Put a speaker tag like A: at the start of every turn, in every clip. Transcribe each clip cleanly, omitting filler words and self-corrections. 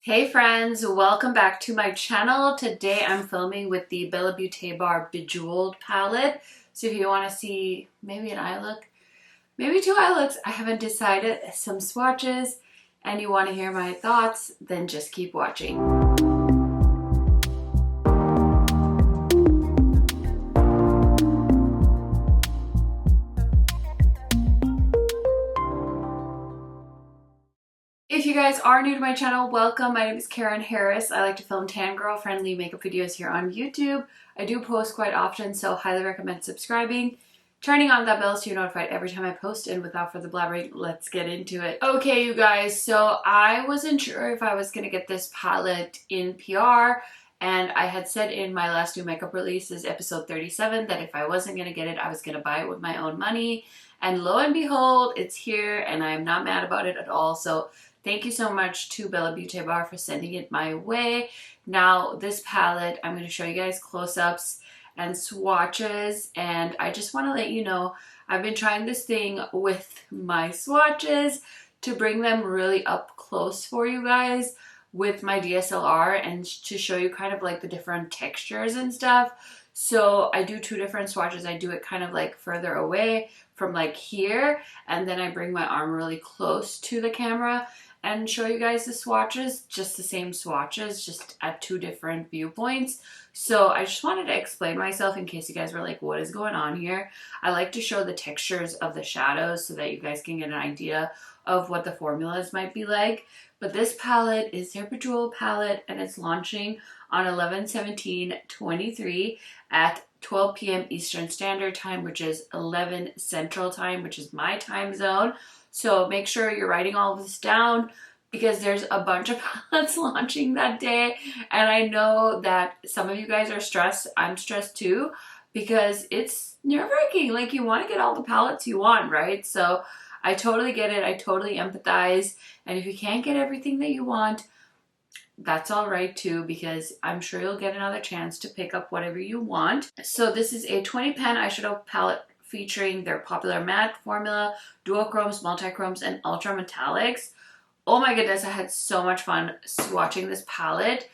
A: Hey friends, welcome back to my channel. Today I'm filming with the Beaute Bar Bejeweled palette. So if you want to see maybe an eye look, maybe two eye looks, I haven't decided, some swatches, and you want to hear my thoughts, then just keep watching. If you guys are new to my channel, welcome. My name is KARENHARRIS. I like to film tan girl friendly makeup videos here on YouTube. I do post quite often, so highly recommend subscribing, turning on that bell so you're notified every time I post, and without further blabbering, let's get into it. Okay, you guys, so I wasn't sure if I was going to get this palette in PR, and I had said in my last new makeup releases, episode 37, that if I wasn't going to get it, I was going to buy it with my own money. And lo and behold, it's here, and I'm not mad about it at all. So thank you so much to Beaute Bar for sending it my way. Now, this palette, I'm going to show you guys close-ups and swatches, and I just want to let you know I've been trying this thing with my swatches to bring them really up close for you guys with my DSLR and to show you kind of like the different textures and stuff. So I do two different swatches. I do it kind of like further away from like here, and then I bring my arm really close to the camera and show you guys the swatches, just the same swatches, just at two different viewpoints. So I just wanted to explain myself in case you guys were like, what is going on here? I like to show the textures of the shadows so that you guys can get an idea of what the formulas might be like. But this palette is their Bejeweled palette, and it's launching on 11/17/23 at 12 p.m. Eastern Standard Time, which is 11 Central Time, which is my time zone. So make sure you're writing all of this down because there's a bunch of palettes launching that day. And I know that some of you guys are stressed. I'm stressed too because it's nerve-wracking. Like, you want to get all the palettes you want, right? So I totally get it. I totally empathize. And if you can't get everything that you want, that's all right too, because I'm sure you'll get another chance to pick up whatever you want. So this is a 20 pan eyeshadow palette featuring their popular matte formula, duochromes, multichromes, and ultra metallics. Oh my goodness, I had so much fun swatching this palette.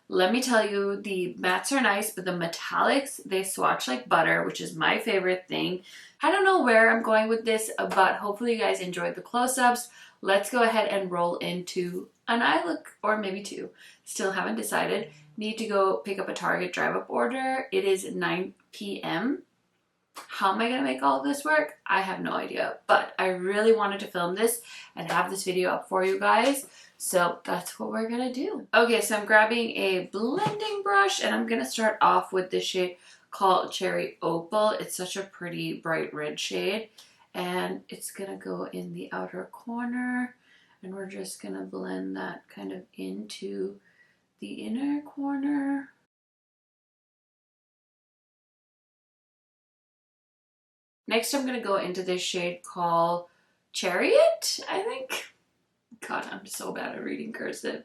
A: Let me tell you, the mattes are nice, but the metallics, they swatch like butter, which is my favorite thing. I don't know where I'm going with this, but hopefully you guys enjoyed the close-ups. Let's go ahead and roll into an eye look, or maybe two. Still haven't decided. Need to go pick up a Target drive-up order. It is 9 p.m. How am I going to make all of this work? I have no idea, but I really wanted to film this and have this video up for you guys. So that's what we're going to do. Okay, so I'm grabbing a blending brush, and I'm going to start off with this shade called Cherry Opal. It's such a pretty bright red shade, and it's going to go in the outer corner, and we're just going to blend that kind of into the inner corner. Next, I'm going to go into this shade called Chariot, I think. God, I'm so bad at reading cursive.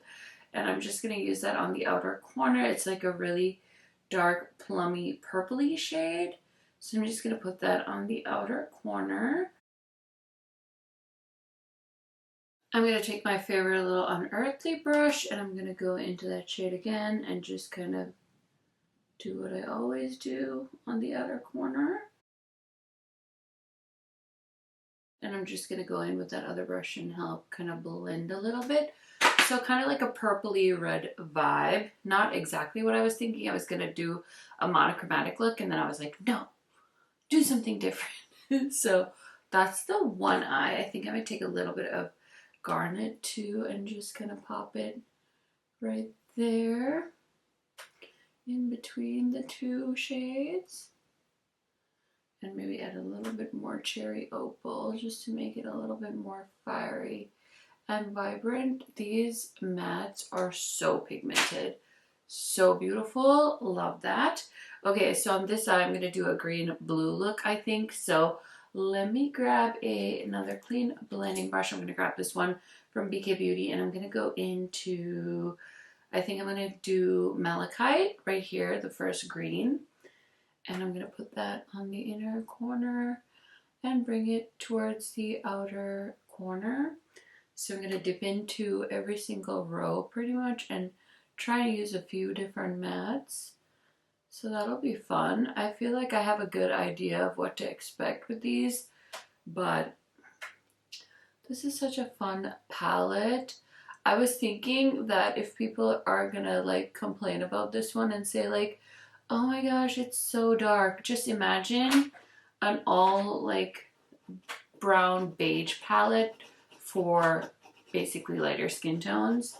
A: And I'm just going to use that on the outer corner. It's like a really dark, plummy, purpley shade. So I'm just going to put that on the outer corner. I'm going to take my favorite little Unearthly brush, and I'm going to go into that shade again and just kind of do what I always do on the outer corner. And I'm just going to go in with that other brush and help kind of blend a little bit. So kind of like a purpley red vibe. Not exactly what I was thinking. I was going to do a monochromatic look, and then I was like, no, do something different. So that's the one eye. I think I'm going to take a little bit of garnet too and just kind of pop it right there in between the two shades. And maybe add a little bit more Cherry Opal just to make it a little bit more fiery and vibrant. These mattes are so pigmented, so beautiful. Love that. Okay, so on this side I'm going to do a green blue look, I think. So let me grab another clean blending brush. I'm going to grab this one from BK Beauty, and I'm going to go into, I think I'm going to do Malachite right here, the first green. And I'm going to put that on the inner corner and bring it towards the outer corner. So I'm going to dip into every single row pretty much and try to use a few different mattes. So that'll be fun. I feel like I have a good idea of what to expect with these, but this is such a fun palette. I was thinking that if people are gonna like complain about this one and say like, oh my gosh, it's so dark, just imagine an all like brown beige palette for basically lighter skin tones.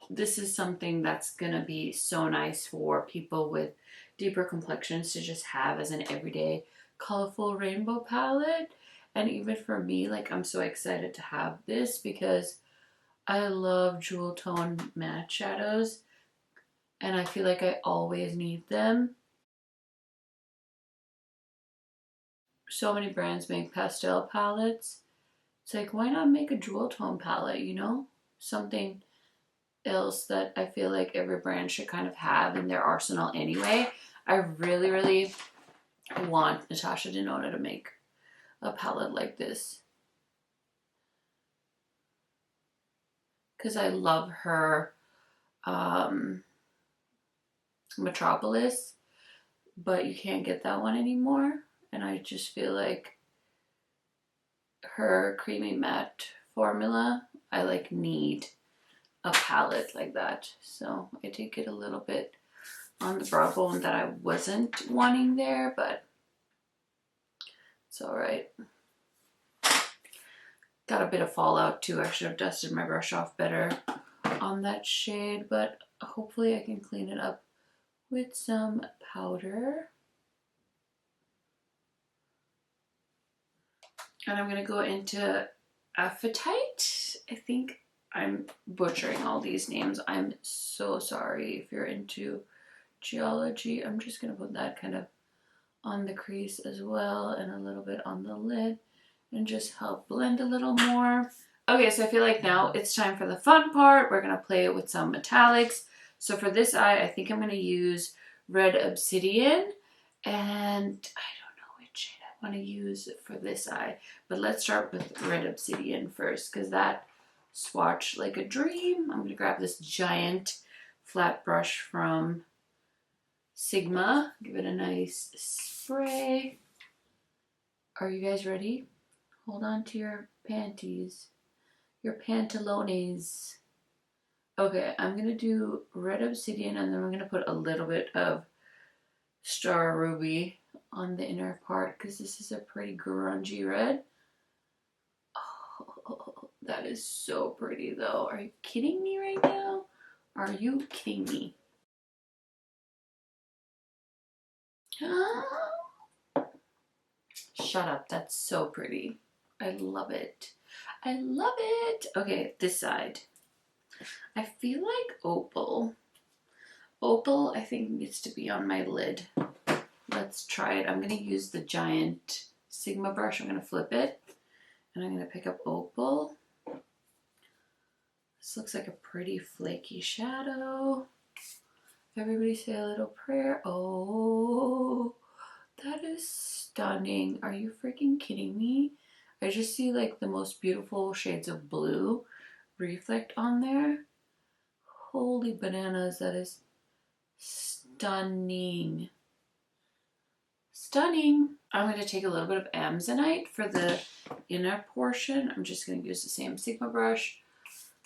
A: This is something that's gonna be so nice for people with deeper complexions to just have as an everyday colorful rainbow palette. And even for me, like, I'm so excited to have this because I love jewel tone matte shadows and I feel like I always need them. So many brands make pastel palettes. It's like, why not make a jewel tone palette, you know? Something else that I feel like every brand should kind of have in their arsenal anyway. I really, really want Natasha Denona to make a palette like this because I love her Metropolis, but you can't get that one anymore, and I just feel like her creamy matte formula, I like need a palette like that. So I did get a little bit on the brow bone that I wasn't wanting there, but it's all right. Got a bit of fallout too. I should have dusted my brush off better on that shade, but hopefully I can clean it up with some powder. And I'm gonna go into Apatite. I think I'm butchering all these names. I'm so sorry if you're into geology. I'm just gonna put that kind of on the crease as well and a little bit on the lid and just help blend a little more. Okay, so I feel like now it's time for the fun part. We're gonna play it with some metallics. So for this eye, I think I'm gonna use Red Obsidian, and I don't know which shade I wanna use for this eye, but let's start with Red Obsidian first because that swatched like a dream. I'm gonna grab this giant flat brush from Sigma, give it a nice spray. Are you guys ready? Hold on to your panties, your pantalones. Okay, I'm gonna do Red Obsidian and then we're gonna put a little bit of Star Ruby on the inner part because this is a pretty grungy red. Oh, that is so pretty though. Are you kidding me right now? Are you kidding me? Shut up, that's so pretty. I love it. I love it. Okay, this side. I feel like Opal. Opal, I think, needs to be on my lid. Let's try it. I'm going to use the giant Sigma brush. I'm going to flip it. And I'm going to pick up Opal. This looks like a pretty flaky shadow. Everybody say a little prayer. Oh, that is stunning. Are you freaking kidding me? I just see like the most beautiful shades of blue reflect on there. Holy bananas, that is stunning. Stunning. I'm going to take a little bit of Amazonite for the inner portion. I'm just going to use the same Sigma brush.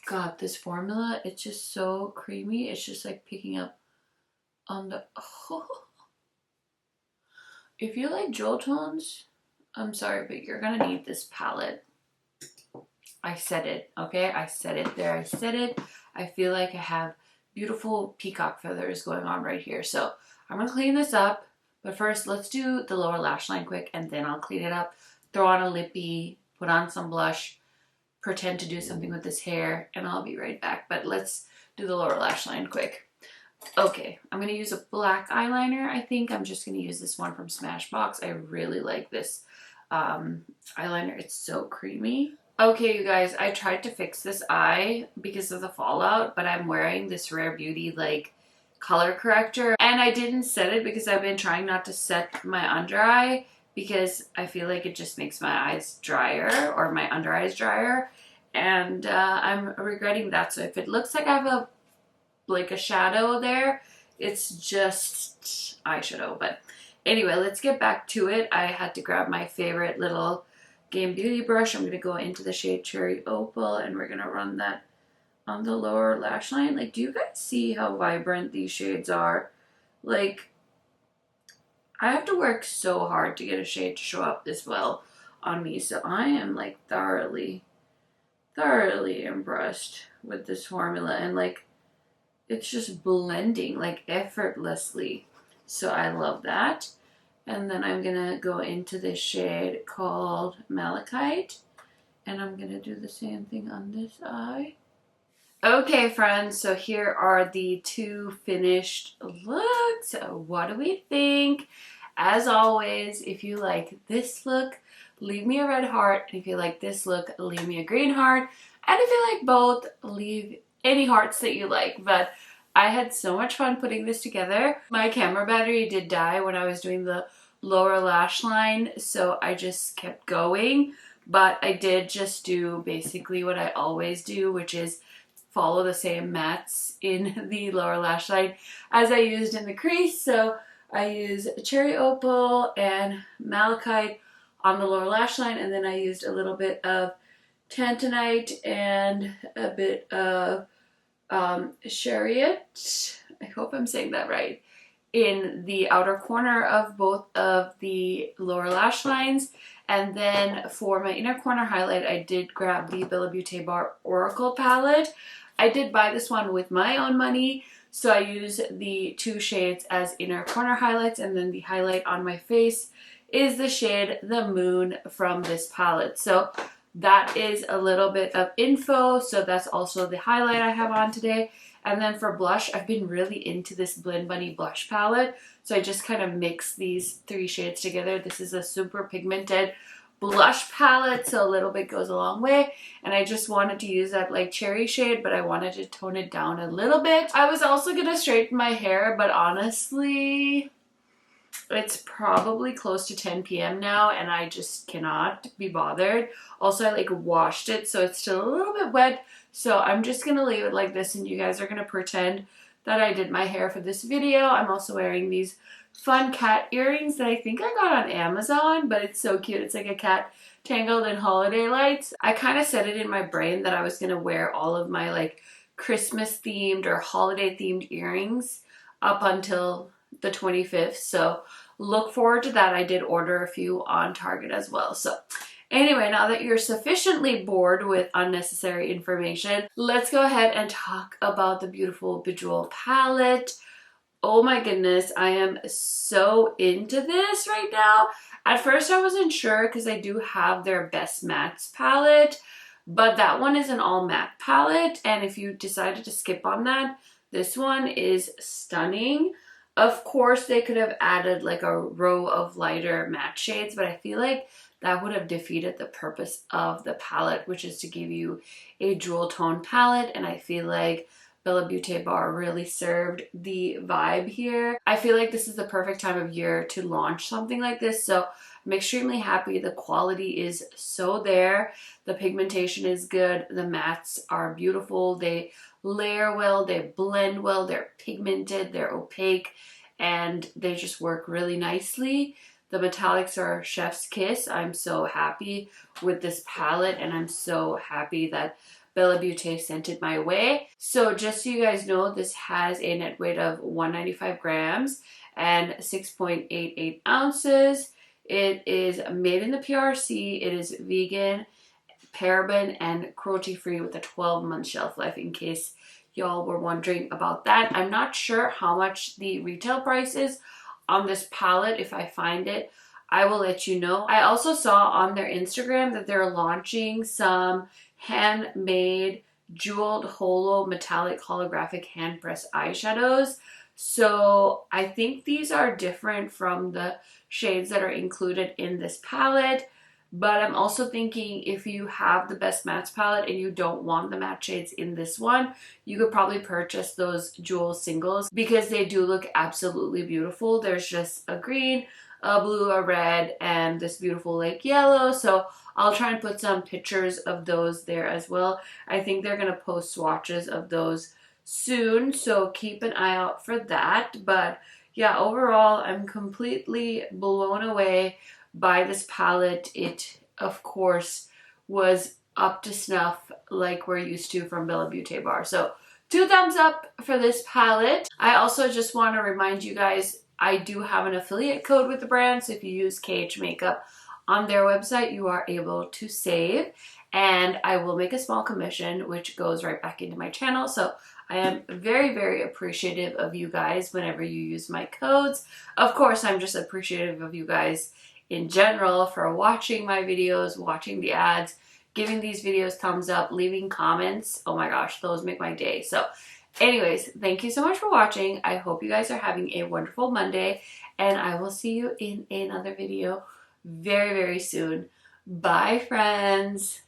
A: God, this formula, it's just so creamy. It's just like picking up on the... Oh. If you like jewel tones, I'm sorry, but you're going to need this palette. I said it, okay? I said it there. I said it. I feel like I have beautiful peacock feathers going on right here. So I'm going to clean this up. But first, let's do the lower lash line quick, and then I'll clean it up. Throw on a lippy, put on some blush, pretend to do something with this hair, and I'll be right back. But let's do the lower lash line quick. Okay, I'm going to use a black eyeliner. I think I'm just going to use this one from Smashbox. I really like this eyeliner. It's so creamy. Okay, you guys, I tried to fix this eye because of the fallout, but I'm wearing this Rare Beauty like color corrector, and I didn't set it because I've been trying not to set my under eye because I feel like it just makes my eyes drier, or my under eyes drier, and I'm regretting that. So if it looks like I have a shadow there, it's just eyeshadow. But anyway, let's get back to it. I had to grab my favorite little Game Beauty brush. I'm going to go into the shade Cherry Opal, and we're going to run that on the lower lash line. Like, do you guys see how vibrant these shades are? Like, I have to work so hard to get a shade to show up this well on me. So I am like thoroughly impressed with this formula, and like it's just blending like effortlessly. So I love that. And then I'm gonna go into this shade called Malachite, and I'm gonna do the same thing on this eye. Okay, friends, so here are the two finished looks. What do we think? As always, if you like this look, leave me a red heart. And if you like this look, leave me a green heart. And if you like both, leave any hearts that you like. But I had so much fun putting this together. My camera battery did die when I was doing the lower lash line, so I just kept going. But I did just do basically what I always do, which is follow the same mattes in the lower lash line as I used in the crease. So I use Cherry Opal and Malachite on the lower lash line, and then I used a little bit of Tantanite and a bit of Chariot, I hope I'm saying that right, in the outer corner of both of the lower lash lines. And then for my inner corner highlight, I did grab the Beaute Bar Oracle palette. I did buy this one with my own money, so I use the two shades as inner corner highlights, and then the highlight on my face is the shade The Moon from this palette. So that is a little bit of info. So that's also the highlight I have on today. And then for blush, I've been really into this Blend Bunny blush palette. So I just kind of mix these three shades together. This is a super pigmented blush palette, so a little bit goes a long way. And I just wanted to use that like cherry shade, but I wanted to tone it down a little bit. I was also going to straighten my hair, but honestly, it's probably close to 10 p.m. now, and I just cannot be bothered. Also, I like washed it, so it's still a little bit wet. So I'm just going to leave it like this, and you guys are going to pretend that I did my hair for this video. I'm also wearing these fun cat earrings that I think I got on Amazon, but it's so cute. It's like a cat tangled in holiday lights. I kind of set it in my brain that I was going to wear all of my like Christmas themed or holiday themed earrings up until the 25th. So look forward to that. I did order a few on Target as well. So anyway, now that you're sufficiently bored with unnecessary information, let's go ahead and talk about the beautiful Bejeweled palette. Oh my goodness, I am so into this right now. At first I wasn't sure because I do have their Best Mattes palette, but that one is an all matte palette, and if you decided to skip on that, this one is stunning. Of course, they could have added like a row of lighter matte shades, but I feel like that would have defeated the purpose of the palette, which is to give you a jewel tone palette, and I feel like Beaute Bar really served the vibe here. I feel like this is the perfect time of year to launch something like this, so I'm extremely happy. The quality is so there. The pigmentation is good. The mattes are beautiful. They layer well, they blend well, they're pigmented, they're opaque, and they just work really nicely. The metallics are chef's kiss. I'm so happy with this palette, and I'm so happy that Beaute sent it my way. So just so you guys know, this has a net weight of 195 grams and 6.88 ounces. It is made in the PRC. It is vegan, paraben, and cruelty-free with a 12-month shelf life, in case y'all were wondering about that. I'm not sure how much the retail price is on this palette. If I find it, I will let you know. I also saw on their Instagram that they're launching some handmade jeweled holo metallic holographic hand pressed eyeshadows. So I think these are different from the shades that are included in this palette. But I'm also thinking if you have the Best Mattes palette and you don't want the matte shades in this one, you could probably purchase those jewel singles because they do look absolutely beautiful. There's just a green, a blue, a red, and this beautiful like yellow. So I'll try and put some pictures of those there as well. I think they're going to post swatches of those soon, so keep an eye out for that. But yeah, overall, I'm completely blown away by this palette. It, of course, was up to snuff like we're used to from Bella Beaute Bar. So 2 thumbs up for this palette. I also just want to remind you guys, I do have an affiliate code with the brand, so if you use KH Makeup on their website, you are able to save, and I will make a small commission, which goes right back into my channel. So I am very, very appreciative of you guys whenever you use my codes. Of course, I'm just appreciative of you guys in general for watching my videos, watching the ads, giving these videos thumbs up, leaving comments. Oh my gosh, those make my day. So anyways, thank you so much for watching. I hope you guys are having a wonderful Monday, and I will see you in another video very, very soon. Bye, friends.